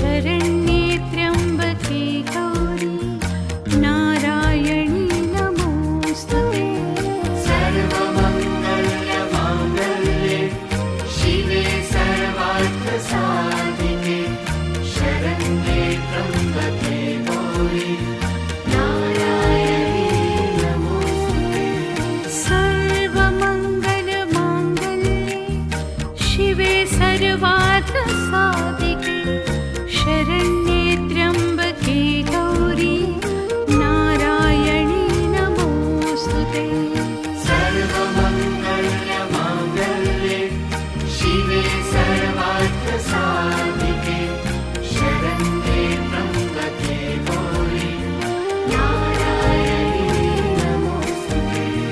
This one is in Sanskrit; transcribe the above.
शरण्ये त्र्यम्बके गौरी नारायणी नमोऽस्तुते। सर्वमङ्गलमाङ्गल्ये शिवे सर्वार्थसाधिके शरण्ये त्र्यम्बके गौरी नारायणी नमोऽस्तुते। सर्वमङ्गलमाङ्गल्ये शिवे सर्वार्थसाधिके शरण्ये त्र्यम्बके गौरी नारायणी नमोऽस्तुते। सर्वमङ्गलमाङ्गल्ये शिवे सर्वार्थसाधिके